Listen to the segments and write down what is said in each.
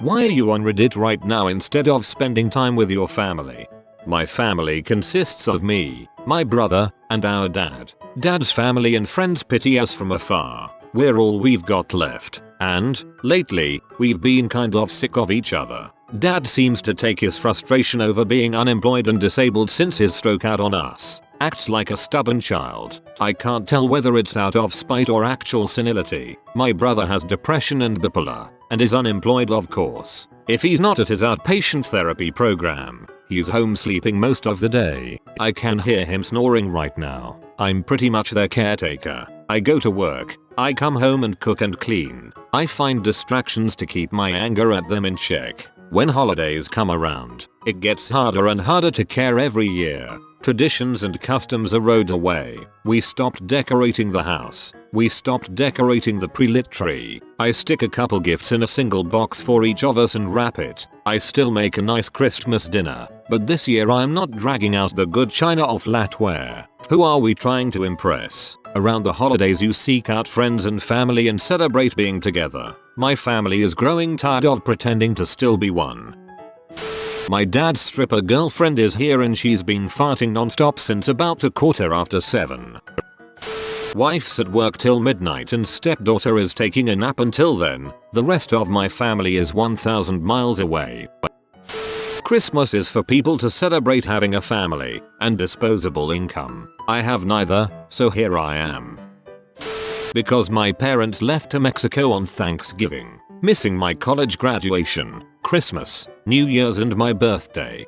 Why are you on Reddit right now instead of spending time with your family? My family consists of me, my brother, and our dad. Dad's family and friends pity us from afar. We're all we've got left, and, lately, we've been kind of sick of each other. Dad seems to take his frustration over being unemployed and disabled since his stroke out on us. Acts like a stubborn child. I can't tell whether it's out of spite or actual senility. My brother has depression and bipolar, and is unemployed of course. If he's not at his outpatient therapy program, he's home sleeping most of the day. I can hear him snoring right now. I'm pretty much their caretaker. I go to work, I come home and cook and clean. I find distractions to keep my anger at them in check. When holidays come around, it gets harder and harder to care every year. Traditions and customs erode away. We stopped decorating the house. We stopped decorating the pre-lit tree. I stick a couple gifts in a single box for each of us and wrap it. I still make a nice Christmas dinner, but this year I'm not dragging out the good china or flatware. Who are we trying to impress? Around the holidays you seek out friends and family and celebrate being together. My family is growing tired of pretending to still be one. My dad's stripper girlfriend is here and she's been farting non-stop since about 7:15. Wife's at work till midnight and stepdaughter is taking a nap until then. The rest of my family is 1,000 miles away. Christmas is for people to celebrate having a family and disposable income. I have neither, so here I am. Because my parents left to Mexico on Thanksgiving, missing my college graduation, Christmas, New Year's and my birthday.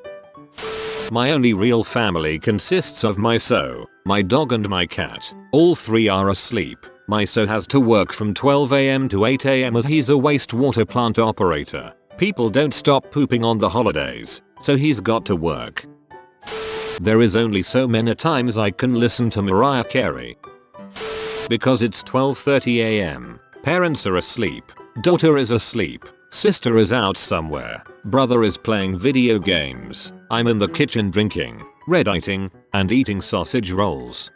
My only real family consists of my So, my dog and my cat. All three are asleep. My So has to work from 12 AM to 8 AM as he's a wastewater plant operator. People don't stop pooping on the holidays, so he's got to work. There is only so many times I can listen to Mariah Carey. Because it's 12:30 AM. Parents are asleep. Daughter is asleep. Sister is out somewhere. Brother is playing video games. I'm in the kitchen drinking, Redditing, and eating sausage rolls.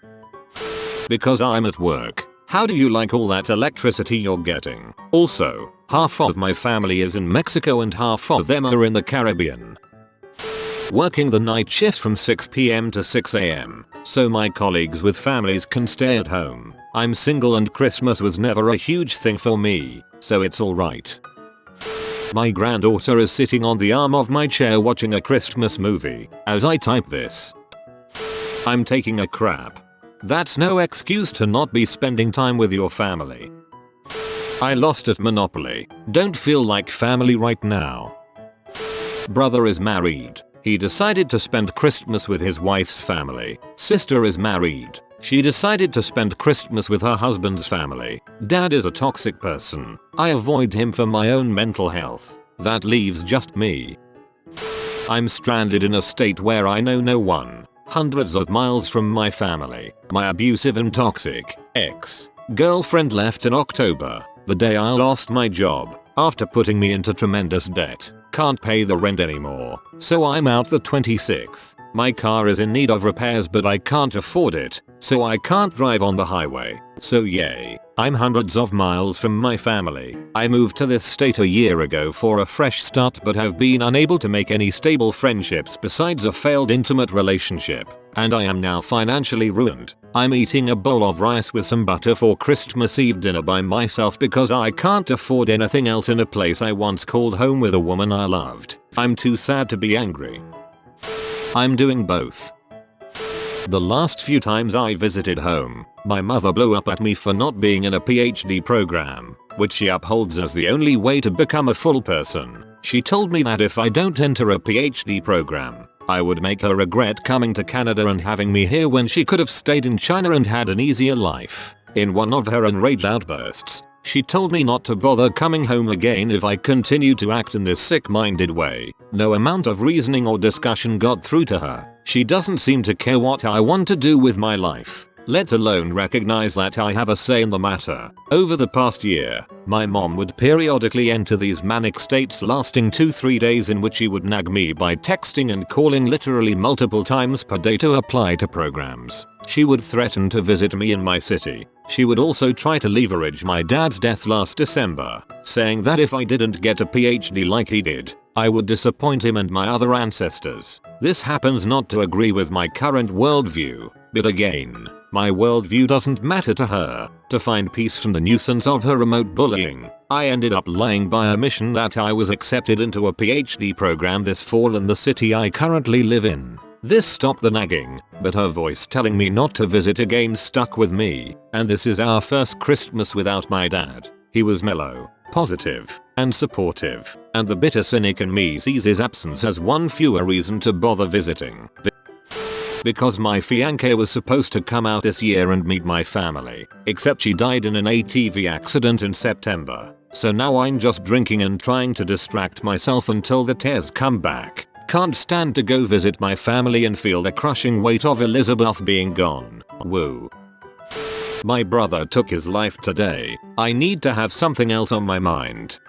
Because I'm at work. How do you like all that electricity you're getting? Also, half of my family is in Mexico and half of them are in the Caribbean. Working the night shift from 6 PM to 6 AM, so my colleagues with families can stay at home. I'm single and Christmas was never a huge thing for me, so it's alright. My granddaughter is sitting on the arm of my chair watching a Christmas movie as I type this. I'm taking a crap. That's no excuse to not be spending time with your family. I lost at Monopoly. Don't feel like family right now. Brother is married. He decided to spend Christmas with his wife's family. Sister is married. She decided to spend Christmas with her husband's family. Dad is a toxic person. I avoid him for my own mental health. That leaves just me. I'm stranded in a state where I know no one. Hundreds of miles from my family. My abusive and toxic ex-girlfriend left in October, the day I lost my job, after putting me into tremendous debt. Can't pay the rent anymore, so I'm out the 26th. My car is in need of repairs but I can't afford it, so I can't drive on the highway. So yay, I'm hundreds of miles from my family. I moved to this state a year ago for a fresh start but have been unable to make any stable friendships besides a failed intimate relationship, and I am now financially ruined. I'm eating a bowl of rice with some butter for Christmas Eve dinner by myself because I can't afford anything else in a place I once called home with a woman I loved. I'm too sad to be angry. I'm doing both. The last few times I visited home, my mother blew up at me for not being in a PhD program, which she upholds as the only way to become a full person. She told me that if I don't enter a PhD program, I would make her regret coming to Canada and having me here when she could have stayed in China and had an easier life. In one of her enraged outbursts, she told me not to bother coming home again if I continued to act in this sick-minded way. No amount of reasoning or discussion got through to her. She doesn't seem to care what I want to do with my life, let alone recognize that I have a say in the matter. Over the past year, my mom would periodically enter these manic states lasting 2-3 days in which she would nag me by texting and calling literally multiple times per day to apply to programs. She would threaten to visit me in my city, She would also try to leverage my dad's death last December, saying that if I didn't get a PhD like he did, I would disappoint him and my other ancestors. This happens not to agree with my current worldview, but again, my worldview doesn't matter to her. To find peace from the nuisance of her remote bullying, I ended up lying by omission that I was accepted into a PhD program this fall in the city I currently live in. This stopped the nagging, but her voice telling me not to visit again stuck with me, and this is our first Christmas without my dad. He was mellow, positive, and supportive, and the bitter cynic in me sees his absence as one fewer reason to bother visiting. Because my fiancée was supposed to come out this year and meet my family, except she died in an ATV accident in September, so now I'm just drinking and trying to distract myself until the tears come back. Can't stand to go visit my family and feel the crushing weight of Elizabeth being gone. Woo. My brother took his life today. I need to have something else on my mind.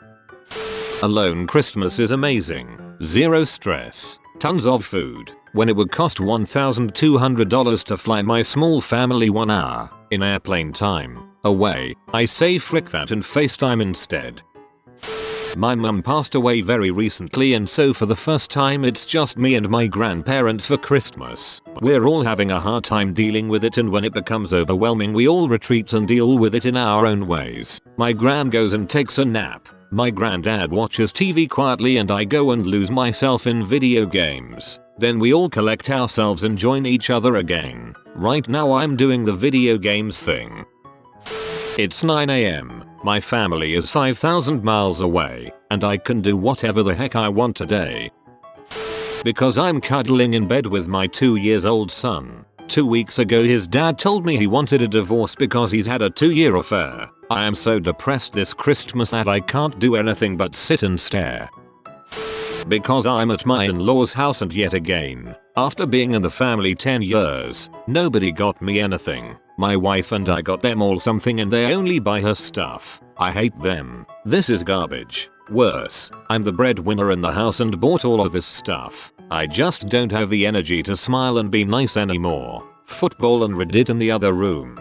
Alone Christmas is amazing. Zero stress. Tons of food. When it would cost $1,200 to fly my small family 1 hour in airplane time away, I say frick that and FaceTime instead. My mum passed away very recently, and so for the first time it's just me and my grandparents for Christmas. We're all having a hard time dealing with it, and when it becomes overwhelming we all retreat and deal with it in our own ways. My gran goes and takes a nap. My granddad watches TV quietly and I go and lose myself in video games. Then we all collect ourselves and join each other again. Right now I'm doing the video games thing. It's 9 AM. My family is 5,000 miles away, and I can do whatever the heck I want today. Because I'm cuddling in bed with my 2-year-old son. 2 weeks ago his dad told me he wanted a divorce because he's had a 2-year affair. I am so depressed this Christmas that I can't do anything but sit and stare. Because I'm at my in-laws' house, and yet again, after being in the family 10 years, nobody got me anything. My wife and I got them all something and they only buy her stuff. I hate them. This is garbage. Worse, I'm the breadwinner in the house and bought all of this stuff. I just don't have the energy to smile and be nice anymore. Football and Reddit in the other room.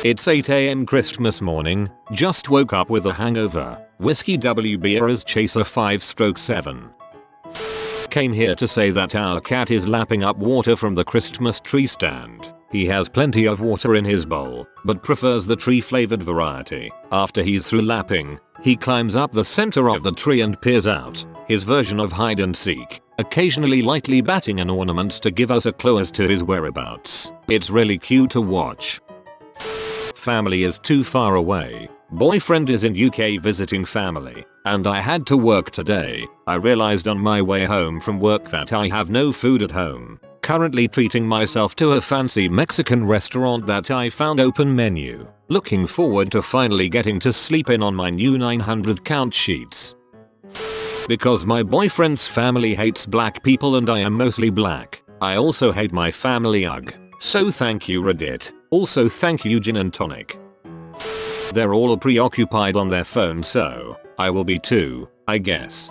It's 8 AM Christmas morning, just woke up with a hangover. Whiskey W beer as chaser 5/7. Came here to say that our cat is lapping up water from the Christmas tree stand. He has plenty of water in his bowl, but prefers the tree flavored variety. After he's through lapping, he climbs up the center of the tree and peers out, his version of hide and seek, occasionally lightly batting an ornament to give us a clue as to his whereabouts. It's really cute to watch. Family is too far away. Boyfriend is in UK visiting family, and I had to work today. I realized on my way home from work that I have no food at home. Currently treating myself to a fancy Mexican restaurant that I found open menu. Looking forward to finally getting to sleep in on my new 900 count sheets. Because my boyfriend's family hates black people and I am mostly black, I also hate my family. Ugh. So thank you Reddit. Also thank you Gin and Tonic. They're all preoccupied on their phone, so I will be too, I guess.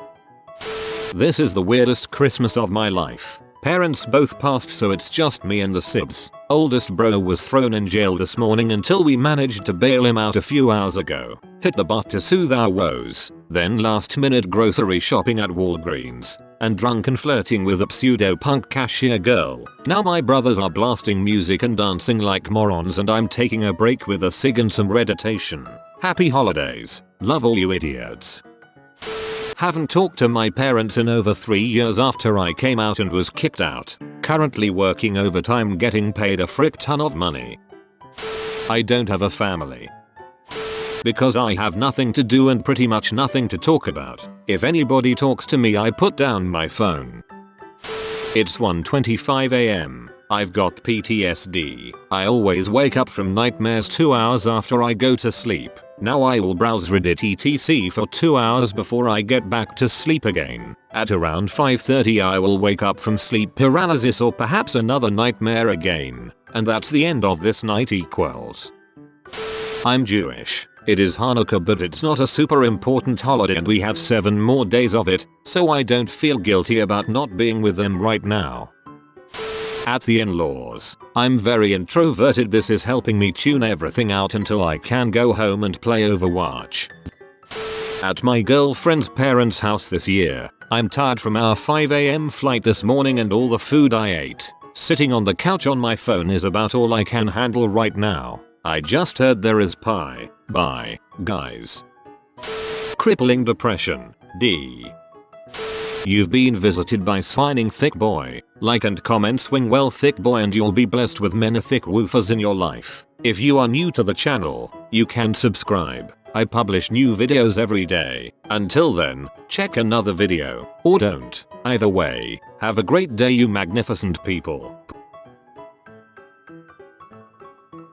This is the weirdest Christmas of my life. Parents both passed, so it's just me and the sibs. Oldest bro was thrown in jail this morning until we managed to bail him out a few hours ago. Hit the butt to soothe our woes. Then last minute grocery shopping at Walgreens. And drunken flirting with a pseudo-punk cashier girl. Now my brothers are blasting music and dancing like morons, and I'm taking a break with a cig and some Redditation. Happy holidays. Love all you idiots. Haven't talked to my parents in over 3 years after I came out and was kicked out. Currently working overtime getting paid a frick ton of money. I don't have a family. Because I have nothing to do and pretty much nothing to talk about. If anybody talks to me I put down my phone. It's 1:25 AM. I've got PTSD. I always wake up from nightmares 2 hours after I go to sleep. Now I will browse Reddit etc for 2 hours before I get back to sleep again. At around 5:30 I will wake up from sleep paralysis or perhaps another nightmare again. And that's the end of this night equals. I'm Jewish. It is Hanukkah, but it's not a super important holiday and we have 7 more days of it, so I don't feel guilty about not being with them right now. At the in-laws, I'm very introverted. This is helping me tune everything out until I can go home and play Overwatch. At my girlfriend's parents' house this year, I'm tired from our 5 AM flight this morning and all the food I ate. Sitting on the couch on my phone is about all I can handle right now. I just heard there is pie. Bye, guys. Crippling depression. D. You've been visited by swining thick boy. Like and comment swing well thick boy and you'll be blessed with many thick woofers in your life. If you are new to the channel, you can subscribe. I publish new videos every day. Until then, check another video, or don't. Either way, have a great day you magnificent people.